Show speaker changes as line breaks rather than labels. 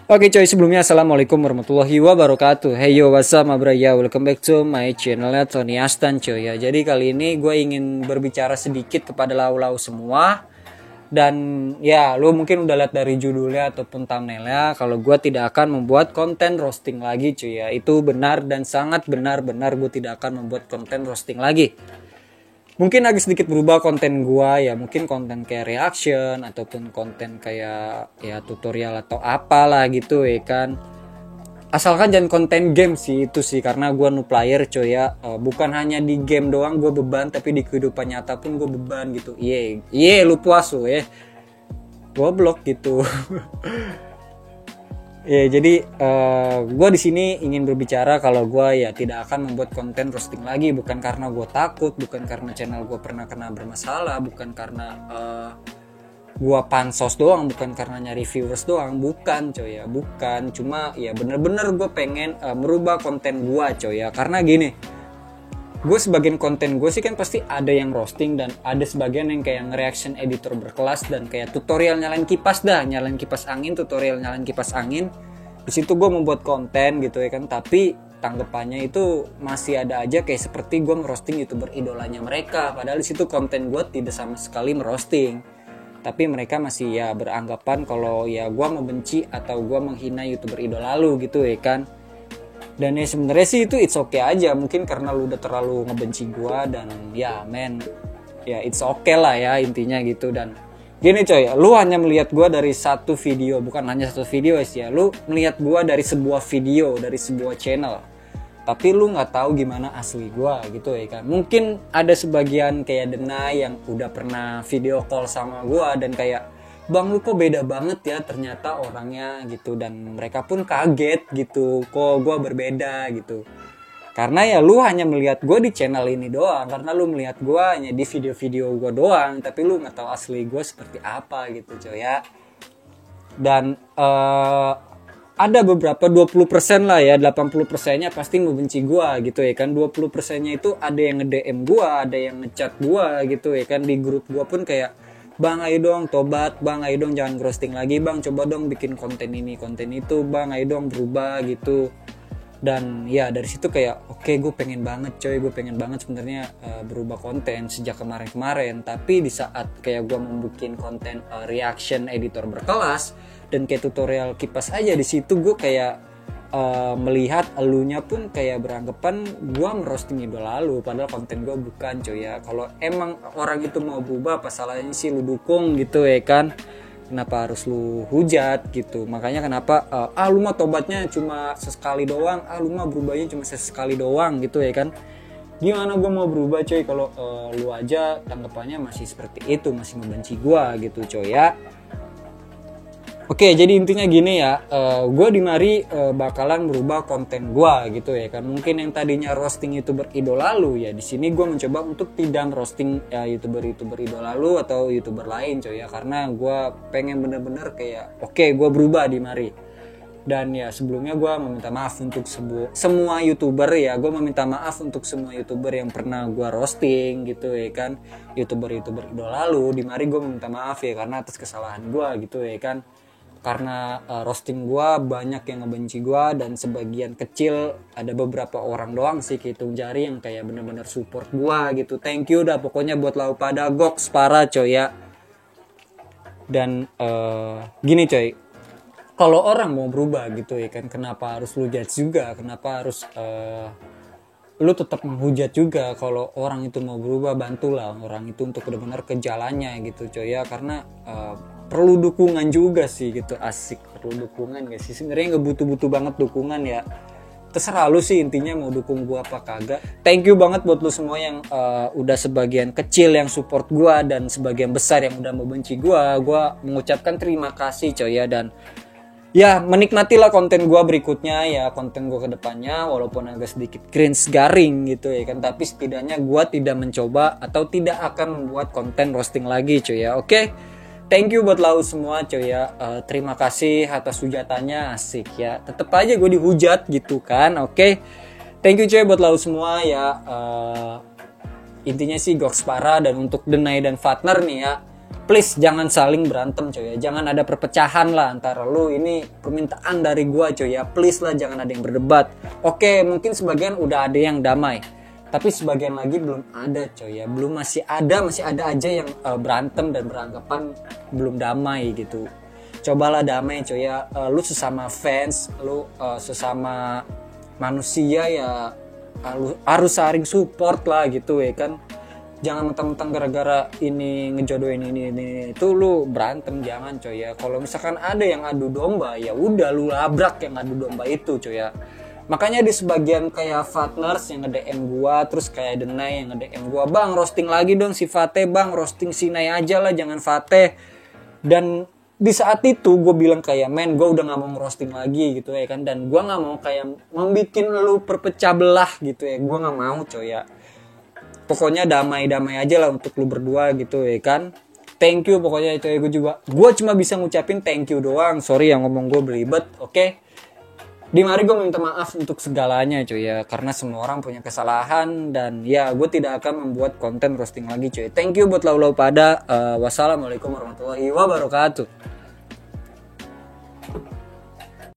Oke coy, sebelumnya Assalamualaikum warahmatullahi wabarakatuh. Hey yo, what's up ma bro ya, welcome back to my channelnya Tony Astan coy ya. Jadi kali ini gue ingin berbicara sedikit kepada lau-lau semua. Dan ya, lu mungkin udah lihat dari judulnya ataupun thumbnailnya, kalau gue tidak akan membuat konten roasting lagi cuy ya. Itu benar dan sangat benar-benar gue tidak akan membuat konten roasting lagi. Mungkin agak sedikit berubah konten gua ya, mungkin konten kayak reaction ataupun konten kayak ya tutorial atau apalah gitu ya kan. Asalkan jangan konten game sih, itu sih, karena gua new player coy ya. Bukan hanya di game doang gua beban, tapi di kehidupan nyata pun gua beban gitu. Lu puas lu ya. Goblok gitu. Ya jadi gue di sini ingin berbicara kalau gue ya tidak akan membuat konten roasting lagi, bukan karena gue takut, bukan karena channel gue pernah kena bermasalah, bukan karena gue pansos doang, bukan karena nyari viewers doang, bukan coy ya, bukan. Cuma ya bener-bener gue pengen merubah konten gue coy ya, karena gini. Gue sebagian konten gue sih kan pasti ada yang roasting dan ada sebagian yang kayak nge-reaction editor berkelas dan kayak tutorial nyalain kipas nyalain kipas angin, tutorial nyalain kipas angin. Di situ gue membuat konten gitu ya kan, tapi tanggapannya itu masih ada aja kayak seperti gue nge-roasting YouTuber idolanya mereka, padahal di situ konten gue tidak sama sekali merosting. Tapi mereka masih ya beranggapan kalau ya gue membenci atau gue menghina YouTuber idola lu gitu ya kan. Dan ya sebenarnya sih itu it's okay aja, mungkin karena lu udah terlalu ngebenci gua dan ya ya it's okay lah ya intinya gitu. Dan gini coy, lu hanya melihat gua dari satu video, bukan hanya satu video sih ya, lu melihat gua dari sebuah video, dari sebuah channel, tapi lu nggak tahu gimana asli gua gitu ya kan. Mungkin ada sebagian kayak Dena yang udah pernah video call sama gua dan kayak, bang lu kok beda banget ya ternyata orangnya gitu, dan mereka pun kaget gitu kok gue berbeda gitu, karena ya lu hanya melihat gue di channel ini doang, karena lu melihat gue hanya di video-video gue doang, tapi lu nggak tahu asli gue seperti apa gitu coy ya. Dan ada beberapa 20% lah ya, 80%-nya pasti membenci gue gitu ya kan. 20%-nya itu ada yang nge-DM gue, ada yang ngechat gue gitu ya kan. Di grup gue pun kayak, bang ayo dong tobat, bang ayo dong jangan roasting lagi bang, coba dong bikin konten ini konten itu bang, ayo dong berubah gitu. Dan ya dari situ kayak oke, gue pengen banget coy, gue pengen banget sebenarnya berubah konten sejak kemarin-kemarin. Tapi di saat kayak gue membuat konten reaction editor berkelas dan kayak tutorial kipas aja, di situ gue kayak melihat elunya pun kayak beranggapan gue merosting idola lu, padahal konten gue bukan coy ya. Kalau emang orang itu mau berubah, apa salahnya sih lu dukung gitu ya kan. Kenapa harus lu hujat gitu. Makanya kenapa lu mah tobatnya cuma sesekali doang, lu mah berubahnya cuma sesekali doang gitu ya kan. Gimana gue mau berubah coy kalau lu aja tanggapannya masih seperti itu, masih membenci gue gitu coy ya. Oke, jadi intinya gini ya, gue di mari bakalan merubah konten gue gitu ya kan. Mungkin yang tadinya roasting YouTuber idola lu ya, di sini gue mencoba untuk tidak roasting ya YouTuber idola lu atau YouTuber lain coy ya, karena gue pengen bener-bener kayak oke, gue berubah di mari. Dan ya sebelumnya gue meminta maaf untuk semua YouTuber ya, gue meminta maaf untuk semua YouTuber yang pernah gue roasting gitu ya kan. YouTuber idola lu, di mari gue meminta maaf ya karena atas kesalahan gue gitu ya kan. Karena roasting gue banyak yang ngebenci gue, dan sebagian kecil ada beberapa orang doang sih kehitung jari yang kayak bener-bener support gue gitu. Thank you dah pokoknya buat lau pada goks parah coy ya. Dan gini coy, kalau orang mau berubah gitu ya kan, kenapa harus lu judge juga, kenapa harus lu tetap menghujat juga. Kalau orang itu mau berubah, bantulah orang itu untuk benar-benar ke jalannya gitu coy ya, karena perlu dukungan juga sih gitu. Asik, perlu dukungan gak sih? Sebenarnya nggak butuh-butuh banget dukungan ya, terserah lu sih intinya mau dukung gua apa kagak. Thank you banget buat lu semua yang udah sebagian kecil yang support gua dan sebagian besar yang udah membenci gua mengucapkan terima kasih coy ya. Dan ya menikmatilah konten gua berikutnya ya, konten gua kedepannya walaupun agak sedikit cringe garing gitu ya kan, tapi setidaknya gua tidak mencoba atau tidak akan membuat konten roasting lagi coy ya. Oke, thank you buat lau semua coy ya. Terima kasih atas hujatannya, asik ya. Tetep aja gue dihujat gitu kan. Oke. Thank you coy buat lau semua ya. Intinya sih goks parah. Dan untuk Denai dan Fatner nih ya, please jangan saling berantem coy ya, jangan ada perpecahan lah antara lu. Ini permintaan dari gua coy ya, please lah jangan ada yang berdebat. Oke, mungkin sebagian udah ada yang damai, tapi sebagian lagi belum ada coy ya, belum, masih ada aja yang berantem dan beranggapan belum damai gitu. Cobalah damai coy ya, lu sesama fans, lu sesama manusia ya, lu harus saling support lah gitu ya kan. Jangan mentang-mentang gara-gara ini ngejodohin ini itu lu berantem, jangan coy ya. Kalau misalkan ada yang adu domba ya udah lu labrak yang adu domba itu coy ya. Makanya di sebagian kayak Fatners yang nge-DM gua, terus kayak Denai yang nge-DM gua, "Bang, roasting lagi dong si Fateh, Bang, roasting si Nai aja lah, jangan Fateh." Dan di saat itu gue bilang kayak, "Men, gue udah gak mau ngerosting lagi gitu ya kan, dan gue gak mau kayak membikin lu perpecah belah gitu ya, gue gak mau coy ya. Pokoknya damai-damai aja lah untuk lu berdua gitu ya kan. Thank you pokoknya coy, gue cuma bisa ngucapin thank you doang. Sorry yang ngomong gue belibet, oke? Di mari gue minta maaf untuk segalanya coy ya, karena semua orang punya kesalahan dan ya gue tidak akan membuat konten roasting lagi coy. Thank you buat lau pada. Wassalamualaikum warahmatullahi wabarakatuh.